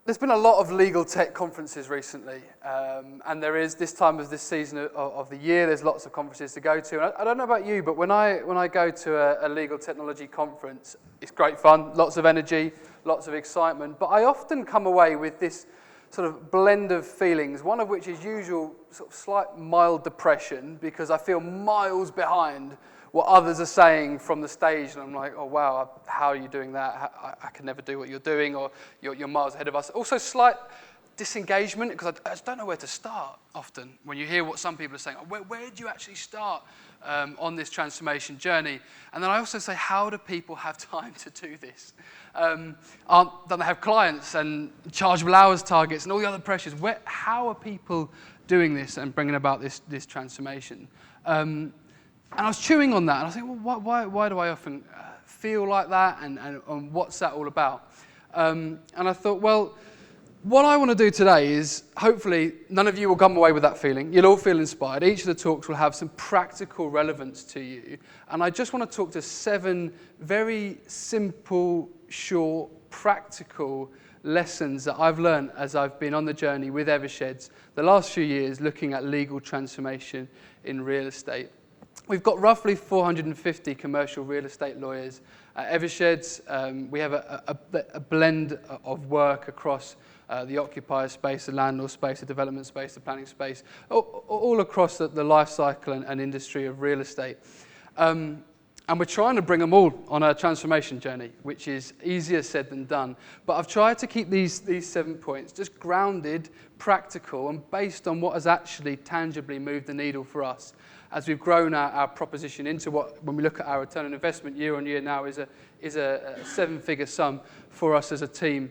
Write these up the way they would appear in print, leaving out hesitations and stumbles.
There's been a lot of legal tech conferences recently, and there is this time of this season of the year, there's lots of conferences to go to. And I don't know about you, but when I go to a legal technology conference, it's great fun, lots of energy, lots of excitement, but I often come away with this sort of blend of feelings, one of which is usual sort of slight mild depression, because I feel miles behind what others are saying from the stage, and I'm like, oh wow, how are you doing that? I can never do what you're doing, or you're miles ahead of us. Also slight disengagement, because I just don't know where to start often when you hear what some people are saying. Where do you actually start on this transformation journey? And then I also say, how do people have time to do this? Don't they have clients and chargeable hours targets and all the other pressures? How are people doing this and bringing about this transformation? And I was chewing on that, and I was thinking, well, why do I often feel like that, and what's that all about? And I thought, well, what I want to do today is, hopefully, none of you will come away with that feeling. You'll all feel inspired. Each of the talks will have some practical relevance to you. And I just want to talk to 7 very simple, short, practical lessons that I've learned as I've been on the journey with Eversheds the last few years, looking at legal transformation in real estate. We've got roughly 450 commercial real estate lawyers at Eversheds. We have a blend of work across the occupier space, the landlord space, the development space, the planning space, all across the life cycle and industry of real estate. And we're trying to bring them all on a transformation journey, which is easier said than done. But I've tried to keep these 7 points just grounded, practical, and based on what has actually tangibly moved the needle for us as we've grown our proposition into what, when we look at our return on investment year on year now, is a 7-figure sum for us as a team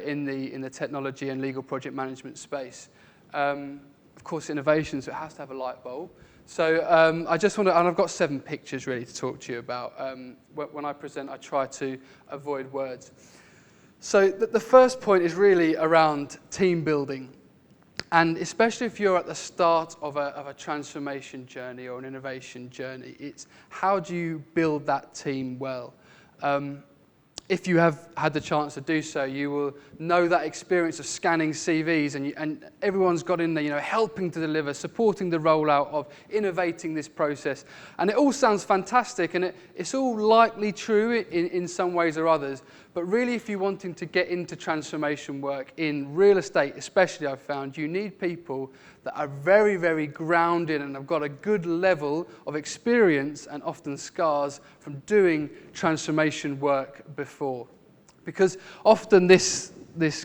in the technology and legal project management space. Of course, innovation, so it has to have a light bulb. So I just want to, and I've got 7 pictures really to talk to you about. When I present, I try to avoid words. So the first point is really around team building. And especially if you're at the start of a transformation journey or an innovation journey, it's how do you build that team well? If you have had the chance to do so, you will know that experience of scanning CVs and everyone's got in there, helping to deliver, supporting the rollout of innovating this process. And it all sounds fantastic, and it's all likely true in some ways or others. But really, if you're wanting to get into transformation work in real estate, especially, I've found, you need people that are very, very grounded and have got a good level of experience and often scars from doing transformation work before. Because often this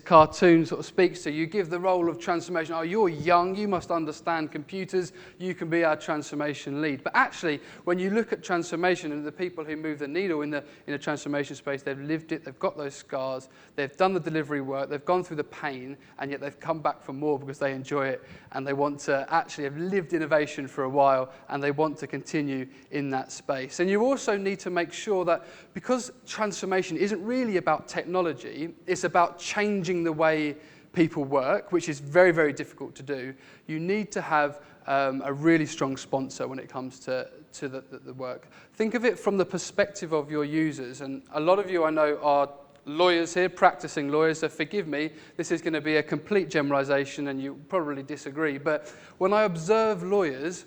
cartoon sort of speaks to you, give the role of transformation, you're young, you must understand computers, you can be our transformation lead. But actually, when you look at transformation and the people who move the needle in the transformation space, they've lived it, they've got those scars, they've done the delivery work, they've gone through the pain, and yet they've come back for more because they enjoy it, and they want to actually have lived innovation for a while, and they want to continue in that space. And you also need to make sure that, because transformation isn't really about technology, it's about changing the way people work, which is very, very difficult to do. You need to have a really strong sponsor when it comes to the work. Think of it from the perspective of your users, and a lot of you I know are lawyers here, practicing lawyers, so forgive me, this is going to be a complete generalization and you probably disagree, but when I observe lawyers,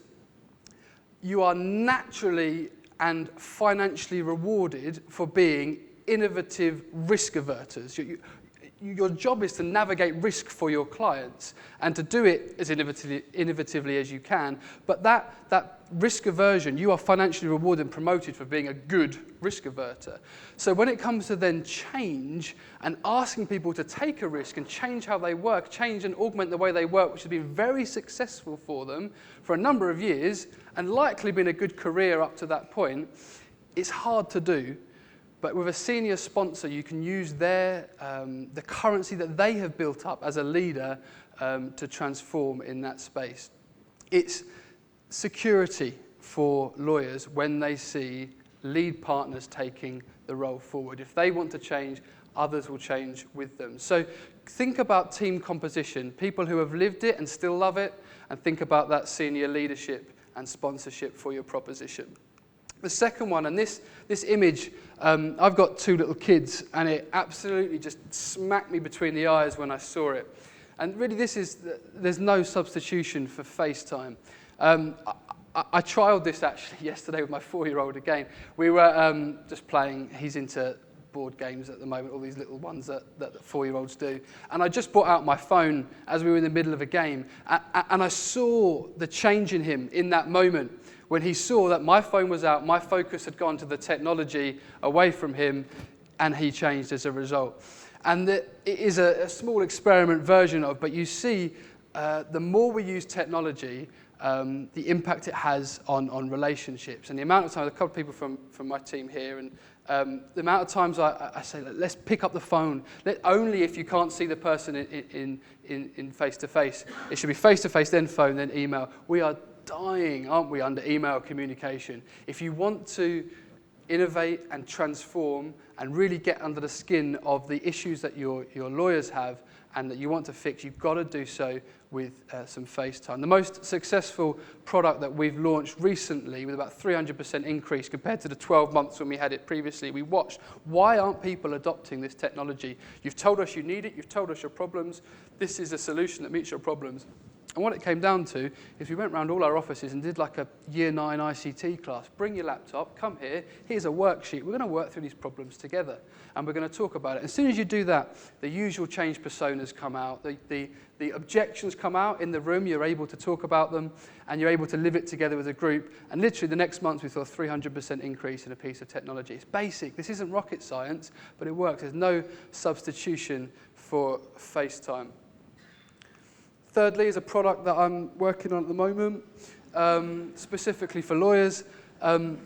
you are naturally and financially rewarded for being innovative risk averters. Your job is to navigate risk for your clients and to do it as innovatively as you can. But that risk aversion, you are financially rewarded and promoted for being a good risk averter. So when it comes to then change and asking people to take a risk and change how they work, change and augment the way they work, which has been very successful for them for a number of years and likely been a good career up to that point, it's hard to do. But with a senior sponsor, you can use the currency that they have built up as a leader to transform in that space. It's security for lawyers when they see lead partners taking the role forward. If they want to change, others will change with them. So think about team composition, people who have lived it and still love it, and think about that senior leadership and sponsorship for your proposition. The second one, and this image, I've got 2 little kids, and it absolutely just smacked me between the eyes when I saw it. And really, there's no substitution for FaceTime. I trialed this actually yesterday with my 4-year-old again. We were just playing. He's into board games at the moment, all these little ones that 4-year-olds do. And I just brought out my phone as we were in the middle of a game, and I saw the change in him in that moment when he saw that my phone was out, my focus had gone to the technology away from him, and he changed as a result. And it is a small experiment version of, but you see, the more we use technology, the impact it has on relationships. And the amount of times, a couple of people from my team here, and the amount of times I say, let's pick up the phone. Only if you can't see the person in face-to-face. It should be face-to-face, then phone, then email. We are dying, aren't we, under email communication. If you want to innovate and transform and really get under the skin of the issues that your lawyers have and that you want to fix, you've got to do so with some FaceTime. The most successful product that we've launched recently, with about 300% increase compared to the 12 months when we had it previously, we watched, why aren't people adopting this technology? You've told us you need it, you've told us your problems, this is a solution that meets your problems. And what it came down to is we went around all our offices and did like a Year 9 ICT class. Bring your laptop, come here, here's a worksheet. We're going to work through these problems together, and we're going to talk about it. As soon as you do that, the usual change personas come out, the objections come out in the room, you're able to talk about them, and you're able to live it together with a group. And literally the next month we saw a 300% increase in a piece of technology. It's basic. This isn't rocket science, but it works. There's no substitution for FaceTime. Thirdly, is a product that I'm working on at the moment, specifically for lawyers. And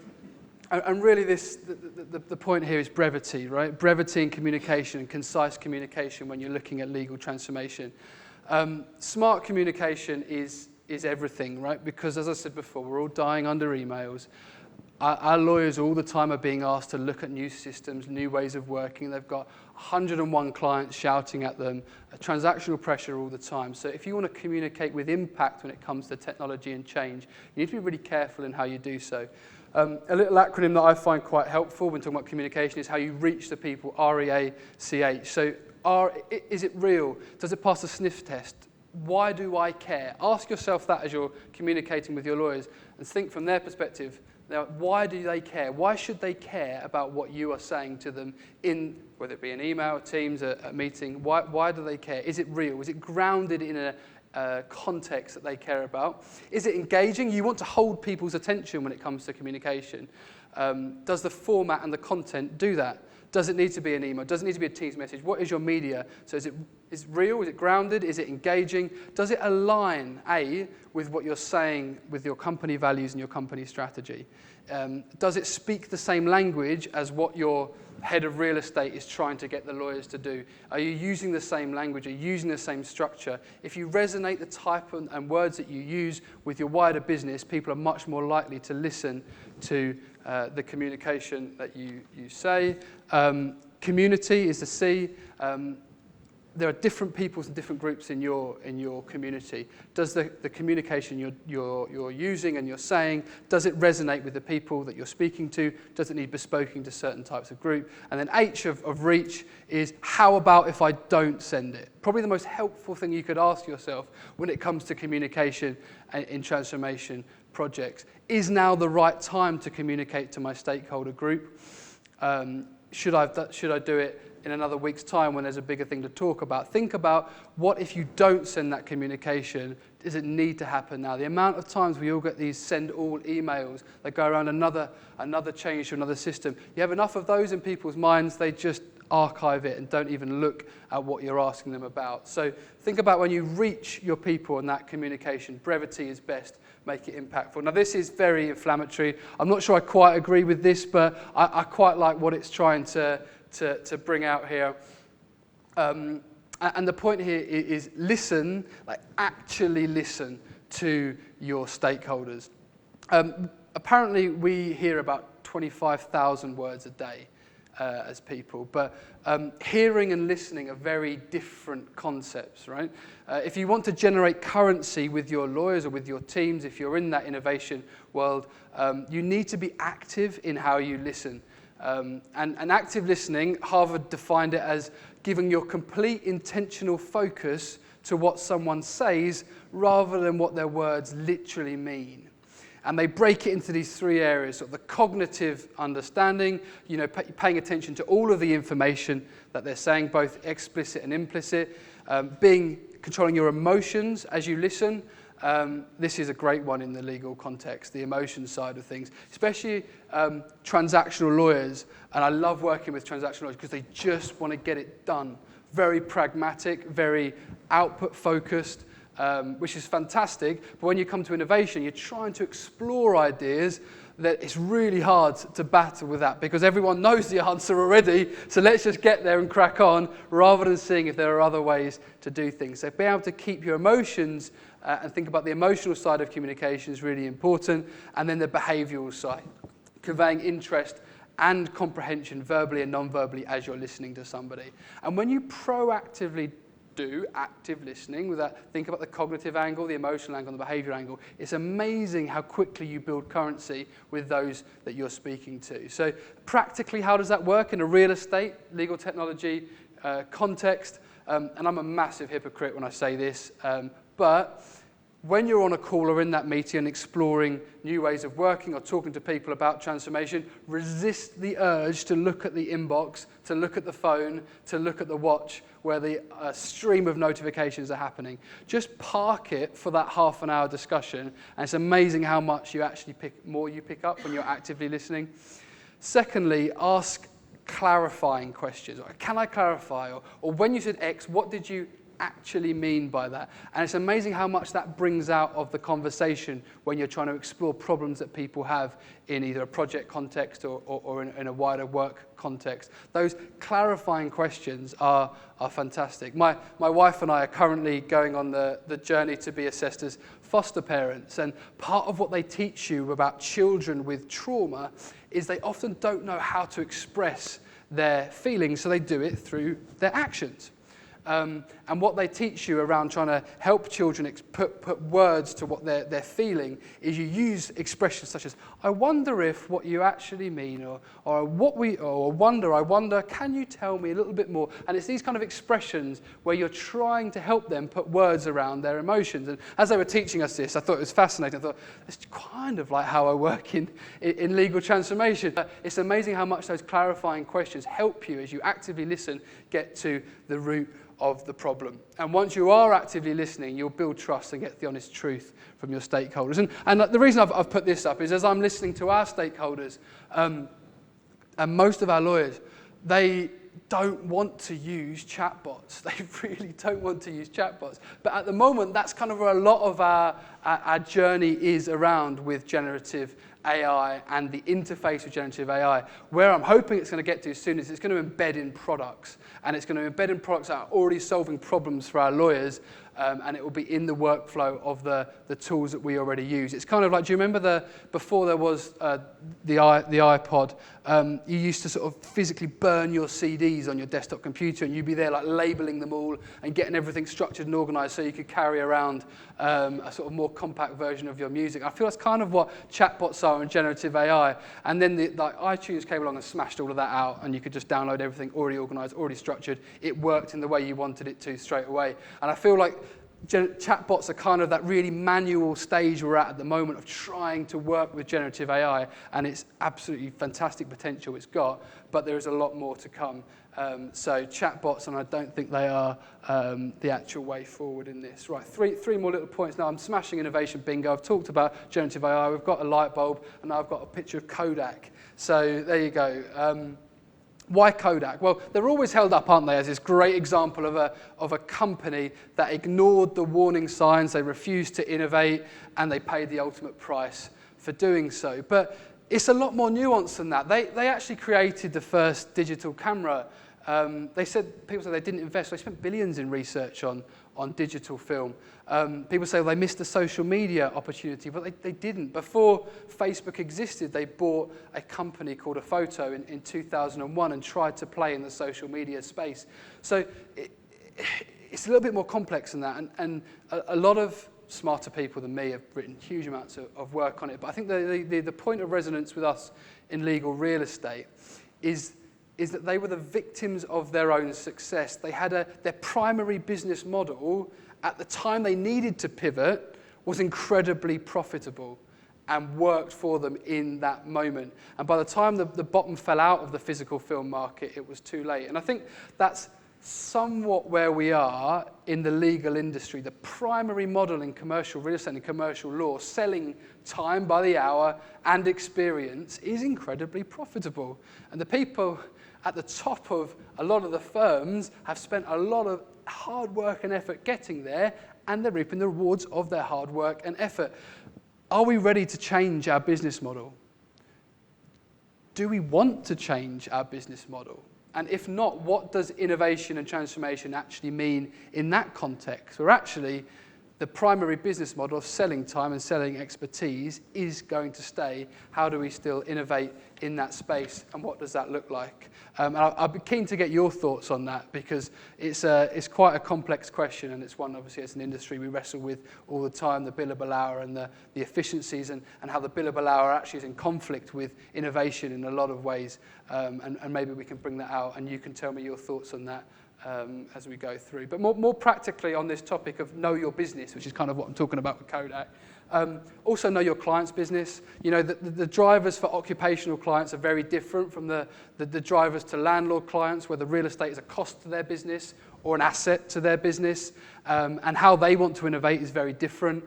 really the point here is brevity, right? Brevity in communication and concise communication when you're looking at legal transformation. Smart communication is everything, right? Because as I said before, we're all dying under emails. Our lawyers all the time are being asked to look at new systems, new ways of working. They've got 101 clients shouting at them, transactional pressure all the time. So if you want to communicate with impact when it comes to technology and change, you need to be really careful in how you do so. A little acronym that I find quite helpful when talking about communication is how you reach the people, REACH. So is it real? Does it pass the sniff test? Why do I care? Ask yourself that as you're communicating with your lawyers and think from their perspective. Now, why do they care? Why should they care about what you are saying to them in, whether it be an email, a Teams, a meeting? Why do they care? Is it real? Is it grounded in a context that they care about? Is it engaging? You want to hold people's attention when it comes to communication. Does the format and the content do that? Does it need to be an email? Does it need to be a Teams message? What is your media? So is it real? Is it grounded? Is it engaging? Does it align, A, with what you're saying with your company values and your company strategy? Does it speak the same language as what your head of real estate is trying to get the lawyers to do? Are you using the same language? Are you using the same structure? If you resonate the type and words that you use with your wider business, people are much more likely to listen to the communication that you say. Community is the C. There are different peoples and different groups in your community. Does the communication you're using and you're saying, does it resonate with the people that you're speaking to? Does it need bespoking to certain types of group? And then H of reach is, how about if I don't send it? Probably the most helpful thing you could ask yourself when it comes to communication in transformation projects. Is now the right time to communicate to my stakeholder group? Should I do it in another week's time when there's a bigger thing to talk about? Think about, what if you don't send that communication? Does it need to happen now? The amount of times we all get these send all emails that go around another change to another system. You have enough of those in people's minds, they just archive it and don't even look at what you're asking them about. So think about when you reach your people in that communication, brevity is best, make it impactful. Now this is very inflammatory. I'm not sure I quite agree with this, but I quite like what it's trying to bring out here. And the point here is listen, like actually listen to your stakeholders. Apparently we hear about 25,000 words a day. as people. But hearing and listening are very different concepts, right? If you want to generate currency with your lawyers or with your teams, if you're in that innovation world, you need to be active in how you listen. And active listening, Harvard defined it as giving your complete intentional focus to what someone says rather than what their words literally mean. And they break it into these three areas: sort of the cognitive understanding, paying attention to all of the information that they're saying, both explicit and implicit, controlling your emotions as you listen. This is a great one in the legal context, the emotion side of things, especially transactional lawyers. And I love working with transactional lawyers because they just want to get it done. Very pragmatic, very output focused. Which is fantastic, but when you come to innovation, you're trying to explore ideas that it's really hard to battle with that because everyone knows the answer already, so let's just get there and crack on rather than seeing if there are other ways to do things. So being able to keep your emotions and think about the emotional side of communication is really important, and then the behavioural side, conveying interest and comprehension verbally and non-verbally as you're listening to somebody. And when you proactively do active listening with that, think about the cognitive angle, the emotional angle, and the behavior angle, it's amazing how quickly you build currency with those that you're speaking to. So practically, how does that work in a real estate, legal technology context? And I'm a massive hypocrite when I say this, but when you're on a call or in that meeting and exploring new ways of working or talking to people about transformation, resist the urge to look at the inbox, to look at the phone, to look at the watch where the stream of notifications are happening. Just park it for that half an hour discussion, and it's amazing how much you actually pick up when you're actively listening. Secondly, ask clarifying questions. Can I clarify? Or when you said X, what did you actually mean by that? And it's amazing how much that brings out of the conversation when you're trying to explore problems that people have in either a project context or in a wider work context. Those clarifying questions are fantastic. My wife and I are currently going on the journey to be assessed as foster parents, and part of what they teach you about children with trauma is they often don't know how to express their feelings, so they do it through their actions. And what they teach you around trying to help children put words to what they're feeling is you use expressions such as, I wonder if what you actually mean, or I wonder, can you tell me a little bit more? And it's these kind of expressions where you're trying to help them put words around their emotions. And as they were teaching us this, I thought it was fascinating. I thought, it's kind of like how I work in legal transformation. It's amazing how much those clarifying questions help you as you actively listen, get to the root of the problem. And once you are actively listening, you'll build trust and get the honest truth from your stakeholders. And the reason I've put this up is as I'm listening to our stakeholders, and most of our lawyers, they don't want to use chatbots. They really don't want to use chatbots. But at the moment, that's kind of where a lot of our journey is around with generative AI and the interface with generative AI. Where I'm hoping it's going to get to soon is it's going to embed in products. And it's going to embed in products that are already solving problems for our lawyers, and it will be in the workflow of the tools that we already use. It's kind of like, do you remember before there was the iPod, you used to sort of physically burn your CDs on your desktop computer, and you'd be there like labeling them all and getting everything structured and organized so you could carry around a sort of more compact version of your music. I feel that's kind of what chatbots are and generative AI. And then iTunes came along and smashed all of that out, and you could just download everything already organized, already structured. It worked in the way you wanted it to straight away. And I feel like chatbots are kind of that really manual stage we're at the moment of trying to work with generative AI, and it's absolutely fantastic potential it's got, but there is a lot more to come. So chatbots, and I don't think they are the actual way forward in this. Right, three more little points now. I'm smashing innovation bingo. I've talked about generative AI. We've got a light bulb, and now I've got a picture of Kodak. So there you go. Why Kodak? Well, they're always held up, aren't they, as this great example of a company that ignored the warning signs, they refused to innovate, and they paid the ultimate price for doing so. But it's a lot more nuanced than that. They actually created the first digital camera. People said they didn't invest. They spent billions in research on on digital film. People say, well, they missed a social media opportunity, but they didn't. Before Facebook existed, they bought a company called A Photo in 2001 and tried to play in the social media space. So it's a little bit more complex than that, and a lot of smarter people than me have written huge amounts of work on it. But I think the point of resonance with us in legal real estate is that they were the victims of their own success. They had their primary business model at the time they needed to pivot was incredibly profitable and worked for them in that moment. And by the time the bottom fell out of the physical film market, it was too late. And I think that's somewhat where we are in the legal industry. The primary model in commercial real estate and commercial law, selling time by the hour and experience, is incredibly profitable. And the people at the top of a lot of the firms have spent a lot of hard work and effort getting there, and they're reaping the rewards of their hard work and effort. Are we ready to change our business model? Do we want to change our business model? And if not, what does innovation and transformation actually mean in that context? Where actually the primary business model of selling time and selling expertise is going to stay. How do we still innovate in that space, and what does that look like? And I'd be keen to get your thoughts on that, because it's quite a complex question, and it's one, obviously, as an industry we wrestle with all the time, the billable hour and the efficiencies, and how the billable hour actually is in conflict with innovation in a lot of ways. And maybe we can bring that out, and you can tell me your thoughts on that as we go through. But more practically on this topic of know your business, which is kind of what I'm talking about with Kodak. Also know your client's business. You know, the drivers for occupational clients are very different from the drivers to landlord clients, where the real estate is a cost to their business or an asset to their business, and how they want to innovate is very different.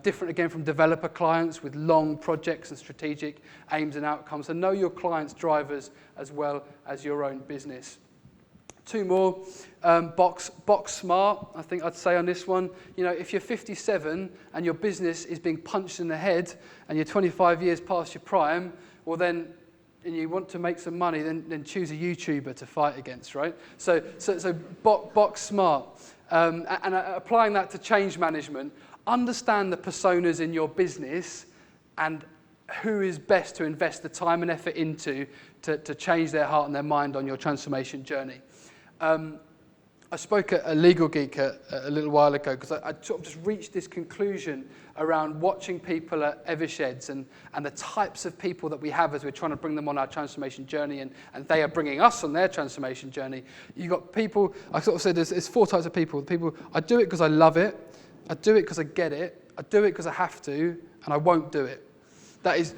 Different again from developer clients with long projects and strategic aims and outcomes. So know your client's drivers as well as your own business. Two more, box smart, I think I'd say on this one. You know, if you're 57 and your business is being punched in the head and you're 25 years past your prime, well then, and you want to make some money, then choose a YouTuber to fight against, right? So box smart. And applying that to change management, understand the personas in your business and who is best to invest the time and effort into to change their heart and their mind on your transformation journey. I spoke at a Legal Geek a little while ago, because I sort of just reached this conclusion around watching people at Eversheds and the types of people that we have as we're trying to bring them on our transformation journey, and they are bringing us on their transformation journey. You've got people, I sort of said there's four types of people. People, I do it because I love it, I do it because I get it, I do it because I have to, and I won't do it. That is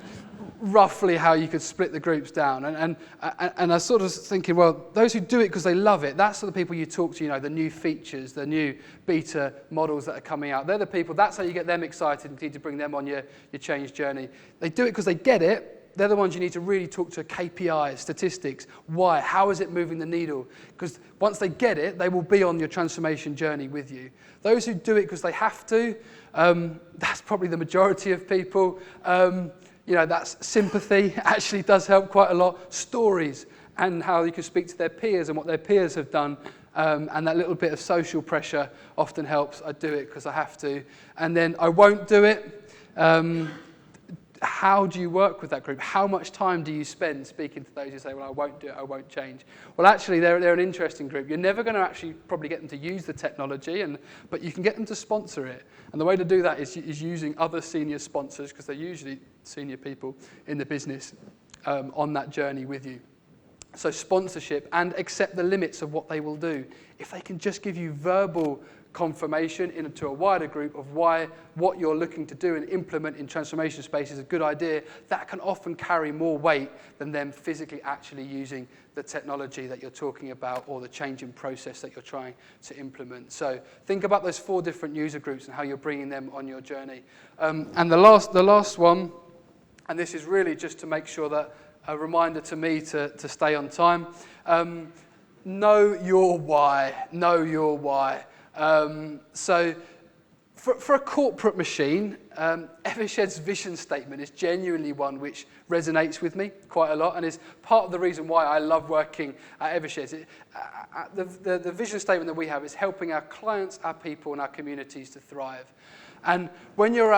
roughly how you could split the groups down. And I was sort of thinking, well, those who do it because they love it, that's the people you talk to, you know, the new features, the new beta models that are coming out. They're the people, that's how you get them excited and need to bring them on your change journey. They do it because they get it. They're the ones you need to really talk to KPIs, statistics. Why? How is it moving the needle? Because once they get it, they will be on your transformation journey with you. Those who do it because they have to, that's probably the majority of people. You know, that's sympathy, actually does help quite a lot. Stories, and how you can speak to their peers and what their peers have done. And that little bit of social pressure often helps. I do it because I have to. And then I won't do it. How do you work with that group? How much time do you spend speaking to those who say, well, I won't do it, I won't change? Well, actually, they're an interesting group. You're never going to actually probably get them to use the technology, but you can get them to sponsor it. And the way to do that is using other senior sponsors, because they're usually senior people in the business on that journey with you. So sponsorship, and accept the limits of what they will do. If they can just give you verbal confirmation into a wider group of why what you're looking to do and implement in transformation space is a good idea, that can often carry more weight than them physically actually using the technology that you're talking about or the change in process that you're trying to implement. So think about those four different user groups and how you're bringing them on your journey. And the last one, and this is really just to make sure that a reminder to me to stay on time, know your why. Know your why. So For a corporate machine, Eversheds' vision statement is genuinely one which resonates with me quite a lot and is part of the reason why I love working at Eversheds. The vision statement that we have is helping our clients, our people, and our communities to thrive. And when you're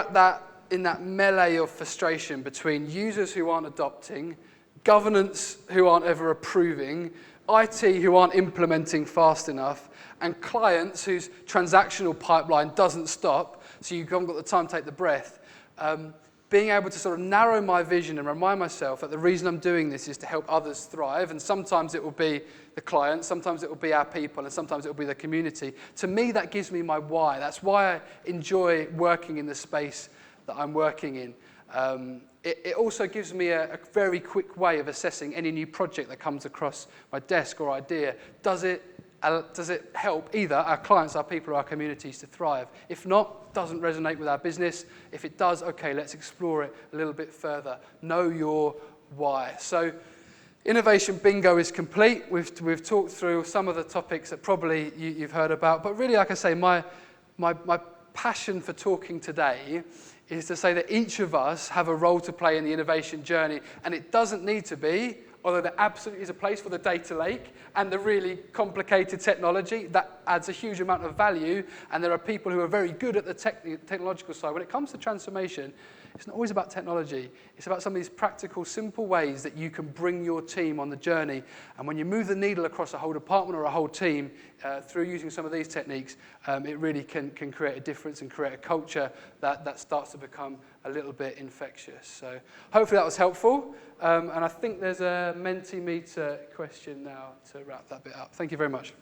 in that melee of frustration between users who aren't adopting, governance who aren't ever approving, IT who aren't implementing fast enough, and clients whose transactional pipeline doesn't stop, so you haven't got the time to take the breath, being able to sort of narrow my vision and remind myself that the reason I'm doing this is to help others thrive, and sometimes it will be the client, sometimes it will be our people, and sometimes it will be the community. To me, that gives me my why. That's why I enjoy working in the space that I'm working in. It also gives me a very quick way of assessing any new project that comes across my desk or idea. Does it help either our clients, our people, or our communities to thrive? If not, doesn't resonate with our business. If it does, okay, let's explore it a little bit further. Know your why. So innovation bingo is complete. We've talked through some of the topics that probably you've heard about, but really, like I say, my passion for talking today is to say that each of us have a role to play in the innovation journey, and it doesn't need to be, although there absolutely is a place for the data lake and the really complicated technology that adds a huge amount of value, and there are people who are very good at the technological side. When it comes to transformation, it's not always about technology. It's about some of these practical, simple ways that you can bring your team on the journey. And when you move the needle across a whole department or a whole team through using some of these techniques, it really can create a difference and create a culture that starts to become a little bit infectious. So hopefully that was helpful. And I think there's a Mentimeter question now to wrap that bit up. Thank you very much.